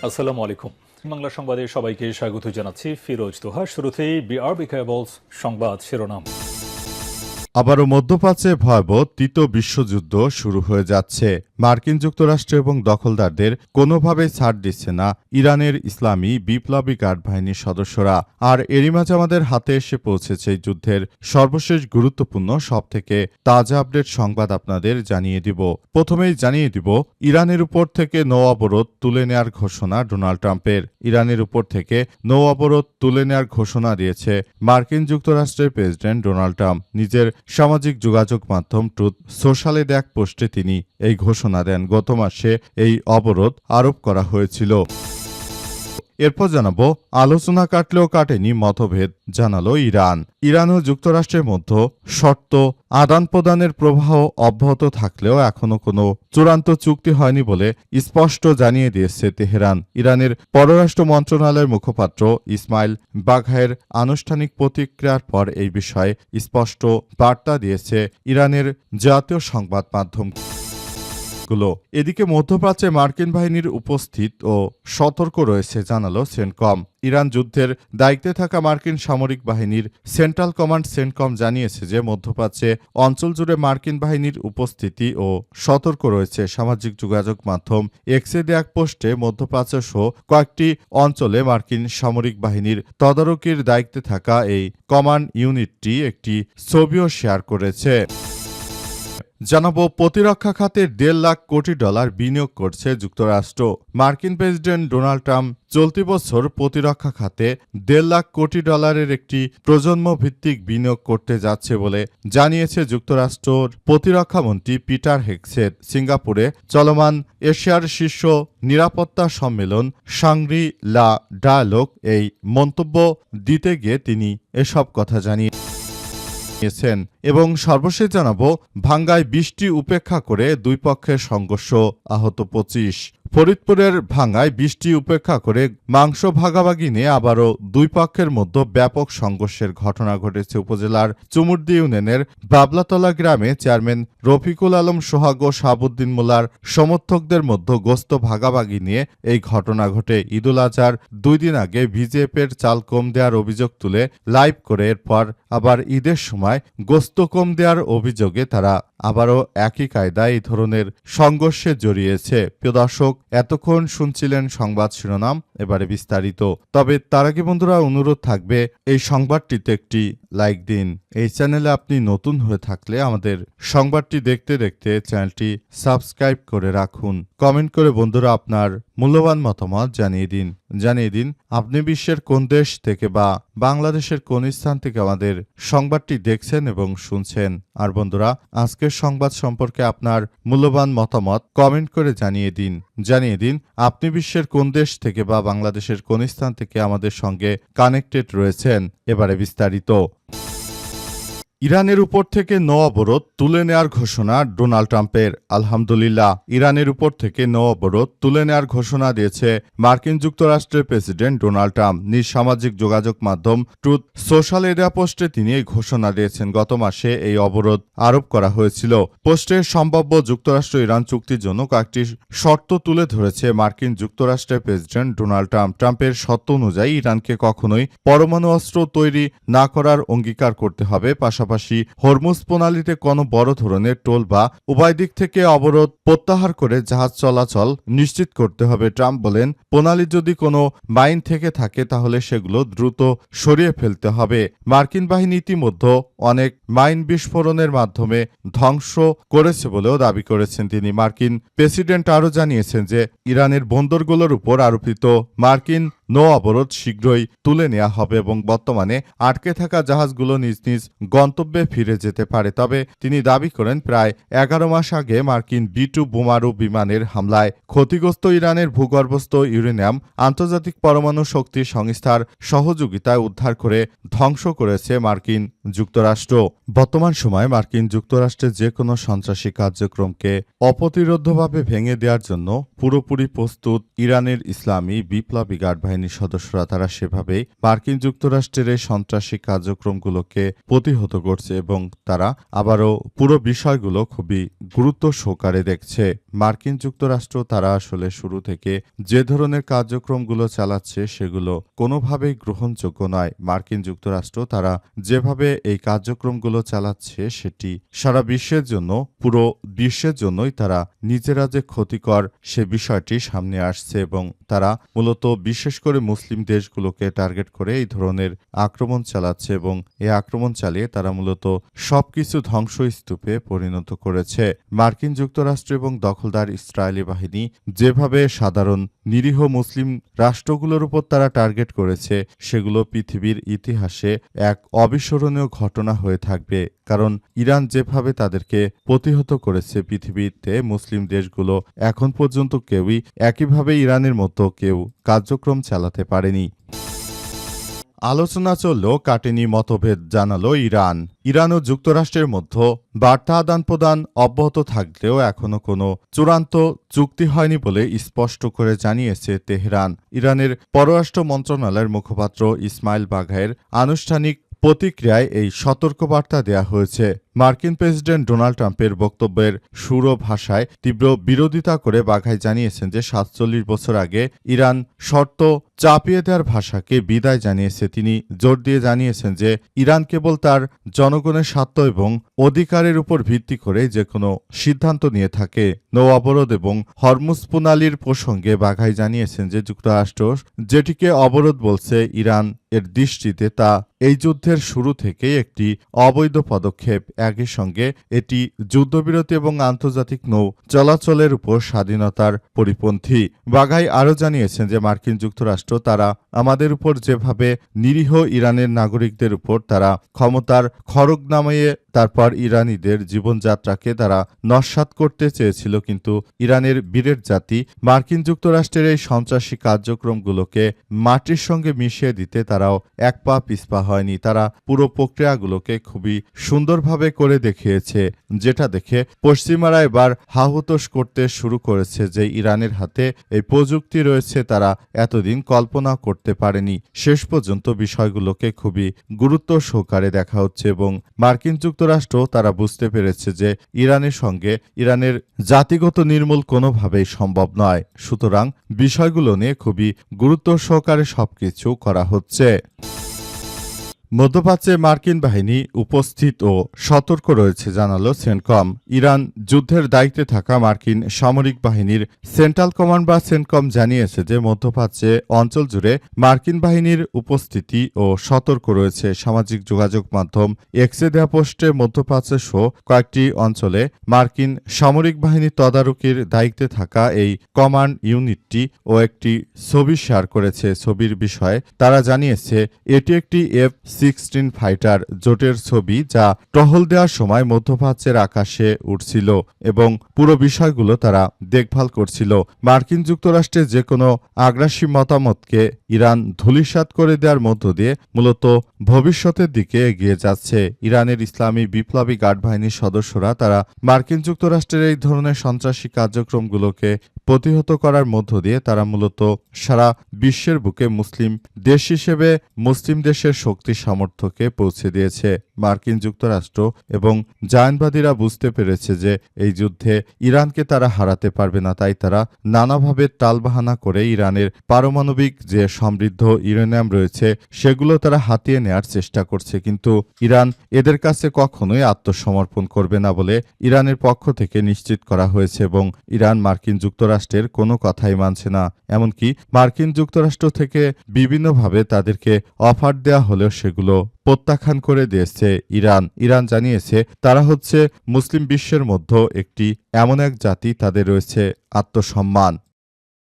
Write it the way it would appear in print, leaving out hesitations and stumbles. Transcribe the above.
আসসালামু আলাইকুম। বাংলা সংবাদে সবাইকে স্বাগত জানাচ্ছি। ফিরোজ তোহা। শুরুতেই বিআরবি কেবলস সংবাদ শিরোনাম। আবারও মধ্যপ্রাচ্যে ভয়াবহ তৃতীয় বিশ্বযুদ্ধ শুরু হয়ে যাচ্ছে। মার্কিন যুক্তরাষ্ট্র এবং দখলদারদের কোনোভাবেই ছাড় দিচ্ছে না ইরানের ইসলামী বিপ্লবী গার্ড বাহিনীর সদস্যরা। আর এরই মাঝে আমাদের হাতে এসে পৌঁছেছে এই যুদ্ধের সর্বশেষ গুরুত্বপূর্ণ সবথেকে তাজা আপডেট সংবাদ আপনাদের জানিয়ে দিব। প্রথমেই জানিয়ে দিব ইরানের উপর থেকে নৌ অবরোধ তুলে নেয়ার ঘোষণা ডোনাল্ড ট্রাম্পের। ইরানের উপর থেকে নৌ অবরোধ তুলে নেয়ার ঘোষণা দিয়েছে মার্কিন যুক্তরাষ্ট্রের প্রেসিডেন্ট ডোনাল্ড ট্রাম্প। নিজের সামাজিক যোগাযোগ মাধ্যম ট্রুথ সোশ্যালের এক পোস্টে তিনি এই ঘোষণা দেন। গত মাসে এই অবরোধ আরোপ করা হয়েছিল। এরপর জানাবো আলোচনা কাটলেও কাটেনি মতভেদ, জানালো ইরান। ইরান ও যুক্তরাষ্ট্রের মধ্যে শর্ত আদান প্রদানের প্রবাহ অব্যাহত থাকলেও এখনো কোনো চূড়ান্ত চুক্তি হয়নি বলে স্পষ্ট জানিয়ে দিয়েছে তেহরান। ইরানের পররাষ্ট্র মন্ত্রণালয়ের মুখপাত্র ইসমাইল বাঘায়ের আনুষ্ঠানিক প্রতিক্রিয়ার পর এই বিষয়ে স্পষ্ট বার্তা দিয়েছে ইরানের জাতীয় সংবাদ মাধ্যম। এদিকে মধ্যপ্রাচ্যে মার্কিন বাহিনীর উপস্থিত ও সতর্ক রয়েছে, জানালো সেন্টকম। ইরান যুদ্ধের দায়িত্বে থাকা মার্কিন সামরিক বাহিনীর সেন্ট্রাল কমান্ড সেন্টকম জানিয়েছে যে মধ্যপ্রাচ্যে অঞ্চল জুড়ে মার্কিন বাহিনীর উপস্থিতি ও সতর্ক রয়েছে। সামাজিক যোগাযোগ মাধ্যম এক্সে দেয়া এক পোস্টে মধ্যপ্রাচ্য সহ কয়েকটি অঞ্চলে মার্কিন সামরিক বাহিনীর তদারকির দায়িত্বে থাকা এই কমান্ড ইউনিটটি একটি ছবিও শেয়ার করেছে। জানাবো প্রতিরক্ষা খাতে $1.5 লাখ কোটি বিনিয়োগ করছে যুক্তরাষ্ট্র। মার্কিন প্রেসিডেন্ট ডোনাল্ড ট্রাম্প চলতি বছর প্রতিরক্ষা খাতে $1.5 লাখ কোটি একটি প্রজন্ম ভিত্তিক বিনিয়োগ করতে যাচ্ছে বলে জানিয়েছে যুক্তরাষ্ট্রের প্রতিরক্ষামন্ত্রী পিটার হেগসেট। সিঙ্গাপুরে চলমান এশিয়ার শীর্ষ নিরাপত্তা সম্মেলন শাংরি লা ডায়ালগ এই মন্তব্য দিতে গিয়ে তিনি এসব কথা জানিয়েছেন। এবং সর্বশেষ জানাবো ভাঙ্গায় বৃষ্টি উপেক্ষা করে দুই পক্ষের সংঘর্ষ, আহত 25। ফরিদপুরের ভাঙ্গায় বৃষ্টি উপেক্ষা করে মাংস ভাগাভাগি নিয়ে আবারও দুই পক্ষের মধ্যে ব্যাপক সংঘর্ষের ঘটনা ঘটেছে। উপজেলার চুমুরদি ইউনিয়নের বাবলাতলা গ্রামে চেয়ারম্যান রফিকুল আলম সোহাগ ও শাহাবুদ্দিন মোল্লার সমর্থকদের মধ্যে গোস্ত ভাগাভাগি নিয়ে এই ঘটনা ঘটে। ঈদুল আজহার 2 দিন আগে ভিজিএফের চাল কম দেওয়ার অভিযোগ তুলে লাইভ করে এরপর আবার ঈদের সময় গোস্ত কম দেওয়ার অভিযোগে তারা আবারও একই কায়দায় এই ধরনের সংঘর্ষে জড়িয়েছে। প্রিয় দর্শক, এতক্ষণ শুনছিলেন সংবাদ শিরোনাম, এবারে বিস্তারিত। তবে তার আগে বন্ধুরা অনুরোধ থাকবে এই সংবাদটিতে একটি লাইক দিন। এই চ্যানেলে আপনি নতুন হয়ে থাকলে আমাদের সংবাদটি দেখতে দেখতে চ্যানেলটি সাবস্ক্রাইব করে রাখুন। কমেন্ট করে বন্ধুরা আপনার মূল্যবান মতামত জানিয়ে দিন আপনি বিশ্বের কোন দেশ থেকে বা বাংলাদেশের কোন স্থান থেকে আমাদের সংবাদটি দেখছেন এবং শুনছেন। আর বন্ধুরা, আজকের সংবাদ সম্পর্কে আপনার মূল্যবান মতামত কমেন্ট করে জানিয়ে দিন আপনি বিশ্বের কোন দেশ থেকে বা বাংলাদেশের কোন স্থান থেকে আমাদের সঙ্গে কানেক্টেড রয়েছেন। এবারে বিস্তারিত। ইরানের উপর থেকে নৌ অবরোধ তুলে নেয়ার ঘোষণা ডোনাল্ড ট্রাম্পের। আলহামদুলিল্লাহ, ইরানের উপর থেকে নৌ অবরোধ তুলে নেয়ার ঘোষণা দিয়েছে মার্কিন যুক্তরাষ্ট্রের প্রেসিডেন্ট ডোনাল্ড ট্রাম্প। নিজ সামাজিক যোগাযোগ মাধ্যম ট্রুথ সোশ্যাল এরিয়া পোস্টে তিনি এই ঘোষণা দিয়েছেন। গত মাসে এই অবরোধ আরোপ করা হয়েছিল। পোস্টে সম্ভাব্য যুক্তরাষ্ট্র ইরান চুক্তির জন্য কয়েকটি শর্ত তুলে ধরেছে মার্কিন যুক্তরাষ্ট্রের প্রেসিডেন্ট ডোনাল্ড ট্রাম্প। ট্রাম্পের শর্ত অনুযায়ী ইরানকে কখনোই পরমাণু অস্ত্র তৈরি না করার অঙ্গীকার করতে হবে। পাশাপাশি হরমুজ প্রণালীতে কোনো বড় ধরনের টোল বা উভয় দিক থেকে অবরোধ প্রত্যাহার করে জাহাজ চলাচল নিশ্চিত করতে হবে। ট্রাম্প বলেন, প্রণালী যদি কোনো মাইন থেকে থাকে তাহলে সেগুলো দ্রুত সরিয়ে ফেলতে হবে। মার্কিন বাহিনী ইতিমধ্যে অনেক মাইন বিস্ফোরণের মাধ্যমে ধ্বংস করেছে বলেও দাবি করেছেন তিনি। মার্কিন প্রেসিডেন্ট আরও জানিয়েছেন যে ইরানের বন্দরগুলোর উপর আরোপিত মার্কিন নৌ অবরোধ শীঘ্রই তুলে নেওয়া হবে এবং বর্তমানে আটকে থাকা জাহাজগুলো নিজ নিজ গন্তব্যে ফিরে যেতে পারে। তবে তিনি দাবি করেন, প্রায় 11 মাস আগে মার্কিন B-2 বোমারু বিমানের হামলায় ক্ষতিগ্রস্ত ইরানের ভূগর্ভস্থ ইউরেনিয়াম আন্তর্জাতিক পরমাণু শক্তি সংস্থার সহযোগিতায় উদ্ধার করে ধ্বংস করেছে মার্কিন যুক্তরাষ্ট্র। বর্তমান সময়ে মার্কিন যুক্তরাষ্ট্রের যে কোনো সন্ত্রাসী কার্যক্রমকে অপ্রতিরোধ্যভাবে ভেঙে দেওয়ার জন্য পুরোপুরি প্রস্তুত ইরানের ইসলামী বিপ্লবী গার্ড বাহিনীর সদস্যরা। তারা সেভাবেই মার্কিন যুক্তরাষ্ট্রের এই সন্ত্রাসী কার্যক্রমগুলোকে প্রতিহত করছে এবং তারা আবারও পুরো বিষয়গুলো খুবই গুরুত্ব সহকারে দেখছে। মার্কিন যুক্তরাষ্ট্র তারা আসলে শুরু থেকে যে ধরনের কার্যক্রমগুলো চালাচ্ছে সেগুলো কোনোভাবেই গ্রহণযোগ্য নয়। মার্কিন যুক্তরাষ্ট্র তারা যেভাবে এই কার্যক্রমগুলো চালাচ্ছে সেটি সারা বিশ্বের জন্য, পুরো বিশ্বের জন্যই তারা নিজেরা যে ক্ষতিকর সে বিষয়টি সামনে আসছে এবং তারা মূলত বিশেষ করে মুসলিম দেশগুলোকে টার্গেট করে এই ধরনের আক্রমণ চালাচ্ছে এবং এই আক্রমণ চালিয়ে তারা মূলত সবকিছু ধ্বংসস্তূপে পরিণত করেছে। মার্কিন যুক্তরাষ্ট্র এবং দখলদার ইসরায়েলি বাহিনী যেভাবে সাধারণ নিরীহ মুসলিম রাষ্ট্রগুলোর উপর তারা টার্গেট করেছে সেগুলো পৃথিবীর ইতিহাসে এক অবিস্মরণীয় ঘটনা হয়ে থাকবে। কারণ ইরান যেভাবে তাদেরকে প্রতিহত করেছে, পৃথিবীতে মুসলিম দেশগুলো এখন পর্যন্ত কেউই একইভাবে ইরানের মতো কেউ কার্যক্রম চালাতে পারেনি। আলোচনা চলল, কাটেনি মতভেদ জানালো ইরান। ইরান ও যুক্তরাষ্ট্রের মধ্যে বার্তা আদান প্রদান অব্যাহত থাকলেও এখনো কোনো চূড়ান্ত চুক্তি হয়নি বলে স্পষ্ট করে জানিয়েছে তেহরান। ইরানের পররাষ্ট্র মন্ত্রণালয়ের মুখপাত্র ইসমাইল বাঘাইয়ের আনুষ্ঠানিক প্রতিক্রিয়ায় এই সতর্কবার্তা দেয়া হয়েছে। মার্কিন প্রেসিডেন্ট ডোনাল্ড ট্রাম্পের বক্তব্যের সুর ও ভাষায় তীব্র বিরোধিতা করে বাঘাই জানিয়েছেন যে ৪৭ বছর আগে ইরান শর্ত চাপিয়ে দেওয়ার ভাষাকে বিদায় জানিয়েছে। তিনি জোর দিয়ে জানিয়েছেন যে ইরান কেবল তার জনগণের স্বার্থ এবং অধিকারের উপর ভিত্তি করে যে কোনো সিদ্ধান্ত নিয়ে থাকে। নৌ অবরোধ এবং হরমুজ প্রণালীর প্রসঙ্গে বাঘাই জানিয়েছেন যে যুক্তরাষ্ট্র যেটিকে অবরোধ বলছে, ইরান এর দৃষ্টিতে তা এই যুদ্ধের শুরু থেকেই একটি অবৈধ পদক্ষেপ। একই সঙ্গে এটি যুদ্ধবিরতি এবং আন্তর্জাতিক নৌ চলাচলের উপর স্বাধীনতার পরিপন্থী। বাঘাই আরও জানিয়েছেন যে মার্কিন যুক্তরাষ্ট্র তারা আমাদের উপর যেভাবে নিরীহ ইরানের নাগরিকদের উপর তারা ক্ষমতার খড়গ নামিয়ে তারপর ইরানিদের জীবনযাত্রাকে তারা নস্যাৎ করতে চেয়েছিল, কিন্তু ইরানের বীরের জাতি মার্কিন যুক্তরাষ্ট্রের এই সন্ত্রাসী কার্যক্রমগুলোকে মাটির সঙ্গে মিশিয়ে দিতে তারাও এক পা পিছপা হয়নি। তারা পুরো প্রক্রিয়াগুলোকে খুবই সুন্দরভাবে করে দেখিয়েছে, যেটা দেখে পশ্চিমারা এবার হাহুতোষ করতে শুরু করেছে যে ইরানের হাতে এই প্রযুক্তি রয়েছে তারা এতদিন কল্পনা করতে পারেনি। শেষ পর্যন্ত বিষয়গুলোকে খুবই গুরুত্ব সহকারে দেখা হচ্ছে এবং মার্কিন যুক্তরাষ্ট্র তারা বুঝতে পেরেছে যে ইরানের সঙ্গে ইরানের জাতিগত নির্মূল কোনোভাবেই সম্ভব নয়। সুতরাং বিষয়গুলো নিয়ে খুবই গুরুত্ব সহকারে সবকিছু করা হচ্ছে। মধ্যপ্রাচ্যে মার্কিন বাহিনী উপস্থিত ও সতর্ক রয়েছে জানালো সেন্টকম। ইরান যুদ্ধের দায়িত্বে থাকা মার্কিন সামরিক বাহিনীর সেন্ট্রাল কমান্ড বা সেন্টকম জানিয়েছে যে মধ্যপ্রাচ্যে অঞ্চল জুড়ে মার্কিন বাহিনীর উপস্থিতি ও সতর্ক রয়েছে। সামাজিক যোগাযোগ মাধ্যম এক্সে দেয়া পোস্টে মধ্যপ্রাচ্যের সহ কয়েকটি অঞ্চলে মার্কিন সামরিক বাহিনীর তদারকির দায়িত্বে থাকা এই কমান্ড ইউনিটটি ও একটি ছবি শেয়ার করেছে। ছবির বিষয়ে তারা জানিয়েছে এটি একটি F-16 ফাইটার জোটের ছবি যা টহল দেওয়ার সময় মধ্যপ্রাচ্যের আকাশে উঠছিল এবং পুরো বিষয়গুলো তারা দেখভাল করছিল। মার্কিন যুক্তরাষ্ট্রের যে কোনো আগ্রাসী মতামতকে ইরান ধূলিসাৎ করে দেওয়ার মধ্য দিয়ে মূলত ভবিষ্যতের দিকে এগিয়ে যাচ্ছে। ইরানের ইসলামী বিপ্লবী গার্ড বাহিনীর সদস্যরা তারা মার্কিন যুক্তরাষ্ট্রের এই ধরনের সন্ত্রাসী কার্যক্রমগুলোকে প্রতিহত করার মধ্য দিয়ে তারা মূলত সারা বিশ্বের বুকে মুসলিম দেশ হিসেবে মুসলিম দেশের শক্তি সামর্থ্যকে পৌঁছে দিয়েছে। মার্কিন যুক্তরাষ্ট্র এবং জায়নবাদীরা বুঝতে পেরেছে যে এই যুদ্ধে ইরানকে তারা হারাতে পারবে না, তাই তারা নানাভাবে টালবাহানা করে ইরানের পারমাণবিক যে সমৃদ্ধ ইউরেনিয়াম রয়েছে সেগুলো তারা হাতিয়ে নেয়ার চেষ্টা করছে। কিন্তু ইরান এদের কাছে কখনোই আত্মসমর্পণ করবে না বলে ইরানের পক্ষ থেকে নিশ্চিত করা হয়েছে এবং ইরান মার্কিন যুক্তরাষ্ট্রের কোনো কথাই মানছে না। এমনকি মার্কিন যুক্তরাষ্ট্র থেকে বিভিন্নভাবে তাদেরকে অফার দেওয়া হলেও সেগুলো প্রত্যাখ্যান করে দিয়েছে ইরান। ইরান জানিয়েছে তারা হচ্ছে মুসলিম বিশ্বের মধ্যে একটি এমন এক জাতি, তাদের রয়েছে আত্মসম্মান।